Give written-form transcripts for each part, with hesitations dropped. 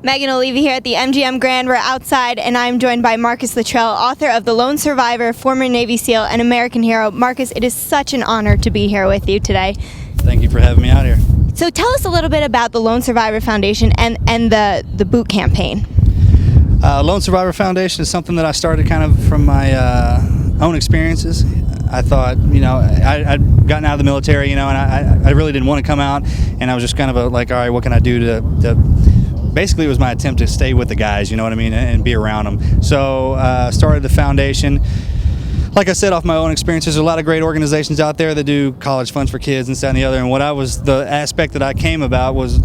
Megan Olivi here at the MGM Grand. We're outside, and I'm joined by Marcus Luttrell, author of The Lone Survivor, former Navy SEAL, and American hero. Marcus, it is such an honor to be here with you today. Thank you for having me out here. So tell us a little bit about the Lone Survivor Foundation and the boot campaign. Lone Survivor Foundation is something that I started kind of from my own experiences. I thought, I'd gotten out of the military, and I really didn't want to come out, and I was just kind of like, all right, what can I do to basically it was my attempt to stay with the guys, you know what I mean, and be around them. So started the foundation. Like I said, off my own experiences, there's a lot of great organizations out there that do college funds for kids and this, that, and the other. And the aspect that I came about was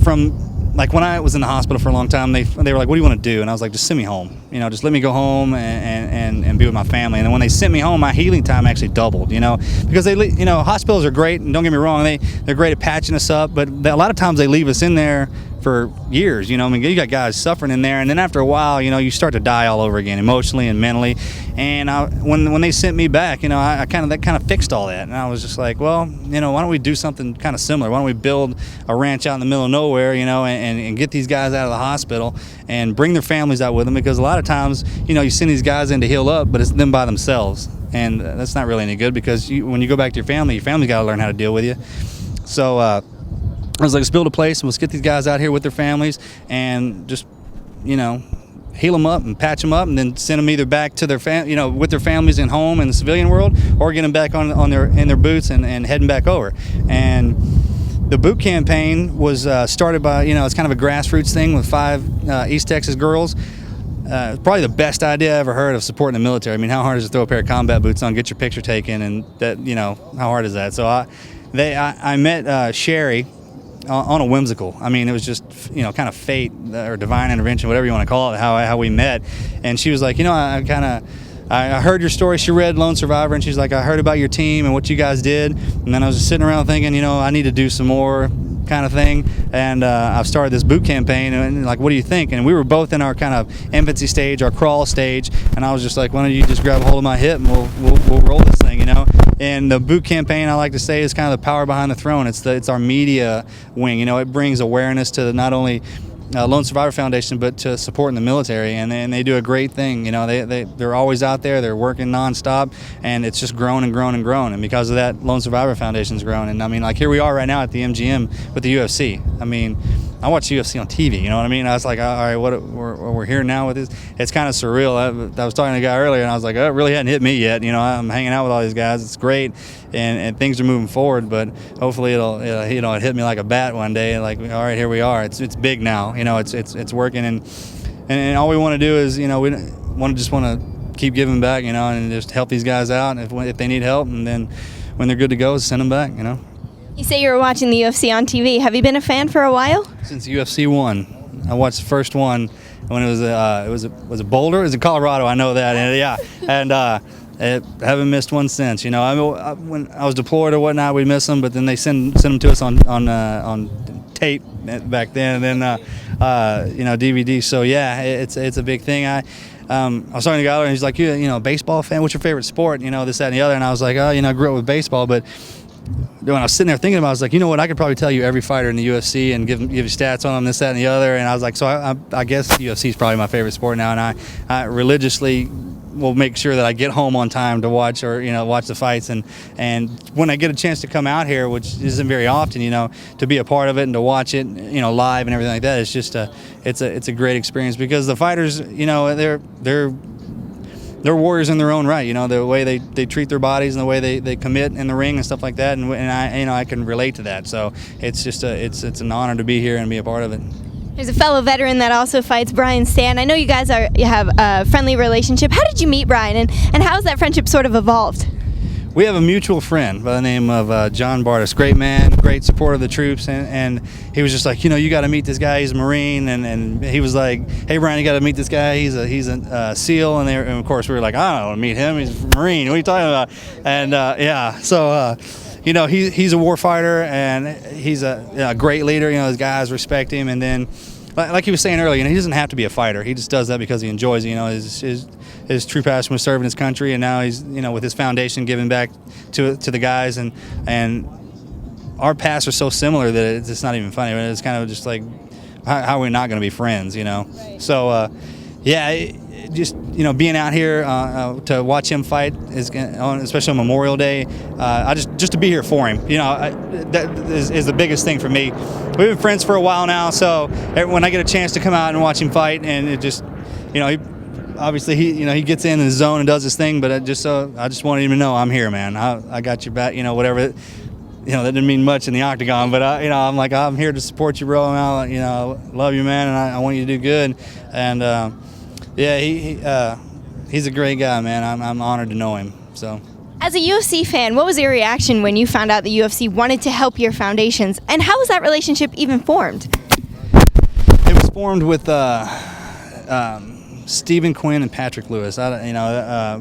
from, like, when I was in the hospital for a long time, they were like, what do you want to do? And I was like, just send me home. Just let me go home and be with my family. And then when they sent me home, my healing time actually doubled, because hospitals are great, and don't get me wrong, they're great at patching us up, but a lot of times they leave us in there for years, you got guys suffering in there, and then after a while, you start to die all over again, emotionally and mentally. And when they sent me back, that kind of fixed all that, and I was just like, well, why don't we do something kind of similar? Why don't we build a ranch out in the middle of nowhere, and get these guys out of the hospital and bring their families out with them, because a lot of times, you send these guys in to heal up, but it's them by themselves, and that's not really any good, because when you go back to your family's got to learn how to deal with you. So I was like, let's build a place and let's get these guys out here with their families and just, heal them up and patch them up, and then send them either back to their with their families and home in the civilian world, or get them back in their boots and heading back over. And the boot campaign was started by, it's kind of a grassroots thing with 5 East Texas girls. Probably the best idea I ever heard of supporting the military. I mean, how hard is it to throw a pair of combat boots on, get your picture taken, and that, how hard is that? So I met Sherry on a whimsical. I mean, it was just, kind of fate or divine intervention, whatever you want to call it, how we met. And she was like, I heard your story. She read Lone Survivor, and she's like, I heard about your team and what you guys did. And then I was just sitting around thinking, I need to do some more kind of thing. And I've started this boot campaign, and like, what do you think? And we were both in our kind of infancy stage, our crawl stage. And I was just like, why don't you just grab a hold of my hip and we'll roll this thing, And the boot campaign, I like to say, is kind of the power behind the throne. It's our media wing. It brings awareness to not only Lone Survivor Foundation, but to supporting the military, and they do a great thing. They're always out there. They're working nonstop, and it's just grown and grown and grown. And because of that, Lone Survivor Foundation's grown. And I mean, like, here we are right now at the MGM with the UFC. I mean, I watch UFC on TV, you know what I mean? I was like, all right, we're here now with this. It's kind of surreal. I was talking to a guy earlier, and I was like, oh, it really hadn't hit me yet. I'm hanging out with all these guys. It's great, and things are moving forward. But hopefully it'll hit me like a bat one day. Like, all right, here we are. It's big now. It's working, and all we want to do is, we want to keep giving back, and just help these guys out if they need help, and then when they're good to go, send them back, You say you were watching the UFC on TV. Have you been a fan for a while? Since UFC 1. I watched the first one when it was a Boulder? It was in Colorado, I know that. And I haven't missed one since. When I was deployed or whatnot, we'd miss them, but then they send them to us on tape back then, and then DVD. So yeah, it's a big thing. I was talking to a guy, and he's like, you baseball fan? What's your favorite sport? This, that, and the other. And I was like, oh, I grew up with baseball, but when I was sitting there thinking about it, I was like, what, I could probably tell you every fighter in the UFC and give you stats on them, this, that, and the other. And I was like, so I guess UFC is probably my favorite sport now, and I religiously will make sure that I get home on time to watch watch the fights. And when I get a chance to come out here, which isn't very often, to be a part of it and to watch it, live and everything like that, it's just it's a great experience, because the fighters, they're warriors in their own right, the way they treat their bodies and the way they commit in the ring and stuff like that, and I can relate to that. So it's just it's an honor to be here and be a part of it. There's a fellow veteran that also fights, Brian Stan. I know you guys have a friendly relationship. How did you meet Brian, and how has that friendship sort of evolved? We have a mutual friend by the name of John Bardis. Great man, great supporter of the troops, and he was just like, you got to meet this guy. He's a Marine, and he was like, hey Brian, you got to meet this guy. He's a SEAL, and of course we were like, I don't want to meet him. He's a Marine. What are you talking about? And so he's a war fighter, and he's a great leader. His guys respect him, and then, like he was saying earlier, he doesn't have to be a fighter. He just does that because he enjoys it. His true passion was serving his country, and now he's with his foundation giving back to the guys, and our paths are so similar that it's not even funny. It's kind of just like how are we not going to be friends, you know? Right. So, just, you know, being out here to watch him fight, especially on Memorial Day, just to be here for him, you know, that is the biggest thing for me. We've been friends for a while now, so when I get a chance to come out and watch him fight, and it just, you know, obviously he gets in his zone and does his thing, but I just wanted him to know I'm here, man. I got your back, you know, whatever. You know, that didn't mean much in the octagon, but you know, I'm like, I'm here to support you, bro. You know, love you, man, and I want you to do good. And yeah, he's a great guy, man. I'm honored to know him. So, as a UFC fan, what was your reaction when you found out the UFC wanted to help your foundations, and how was that relationship even formed? It was formed with Stephen Quinn and Patrick Lewis. I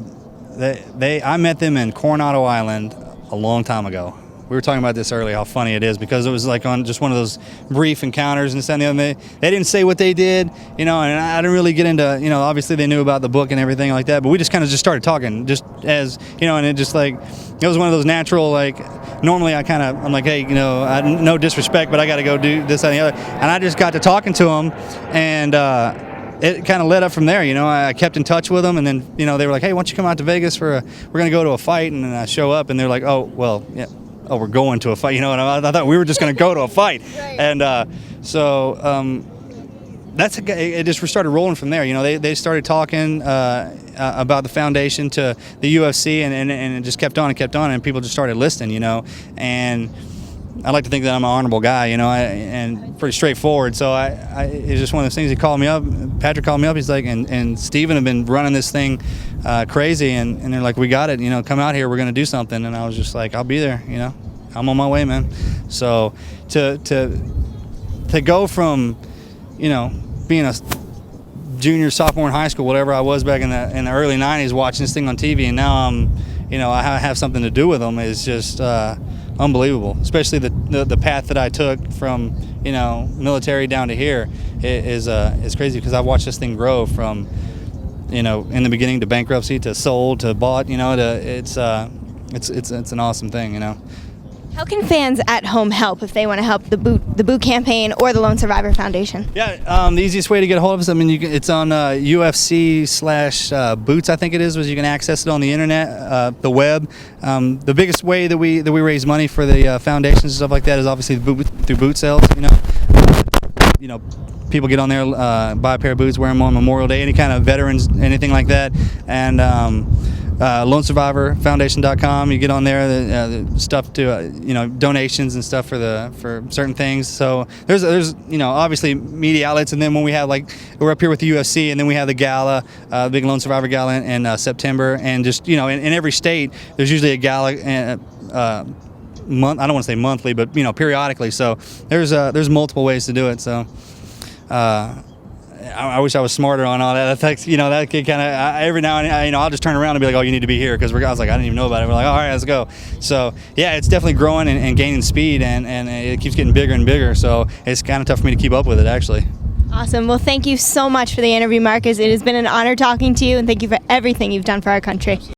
met them in Coronado Island a long time ago. We were talking about this earlier, how funny it is, because it was like on just one of those brief encounters and this and the other. They didn't say what they did, you know, and I didn't really get into, you know, obviously they knew about the book and everything like that, but we just kind of just started talking, just as, you know, and it just like, it was one of those natural, like, normally I'm like, hey, you know, no disrespect, but I got to go do this and the other. And I just got to talking to them, and it kind of led up from there, you know. I kept in touch with them, and then, you know, they were like, hey, why don't you come out to Vegas we're going to go to a fight, and then I show up, and they're like, oh, well, yeah. Oh, we're going to a fight, you know, and I thought we were just going to go to a fight. Right. And it just started rolling from there. You know, they started talking about the foundation to the UFC, and it just kept on, and people just started listening, you know. And I like to think that I'm an honorable guy, you know, and pretty straightforward. So it's just one of those things. He called me up, Patrick called me up. He's like, and Steven have been running this thing crazy, and they're like, we got it, you know, come out here, we're going to do something. And I was just like, I'll be there, you know, I'm on my way, man. So to go from, you know, being a junior, sophomore in high school, whatever I was back in the early 90s, watching this thing on TV, and now you know, I have something to do with them, is just unbelievable. Especially the path that I took from, you know, military down to here is crazy, because I've watched this thing grow from, you know, in the beginning to bankruptcy to sold to bought, you know, it's an awesome thing, you know. How can fans at home help if they want to help the boot campaign or the Lone Survivor Foundation? Yeah, the easiest way to get a hold of us, I mean, it's on UFC/Boots, I think it is, you can access it on the internet, the web. The biggest way that we raise money for the foundations and stuff like that is obviously through boot sales. You know, people get on there, buy a pair of boots, wear them on Memorial Day, any kind of veterans, anything like that, and LoneSurvivorFoundation.com. You get on there, the stuff to you know, donations and stuff for certain things. So there's you know, obviously media outlets, and then when we're up here with the UFC, and then we have the gala, the big Lone Survivor gala in September, and just, you know, in every state there's usually a gala. I don't want to say monthly, but, you know, periodically. So there's multiple ways to do it. So I wish I was smarter on all that. That's, you know, that kid kind of every now and then, you know, I'll just turn around and be like, oh, you need to be here, because I was like, I didn't even know about it. We're like, all right, let's go. So yeah, it's definitely growing and gaining speed, and it keeps getting bigger and bigger. So it's kind of tough for me to keep up with it, actually. Awesome. Well, thank you so much for the interview, Marcus. It has been an honor talking to you, and thank you for everything you've done for our country.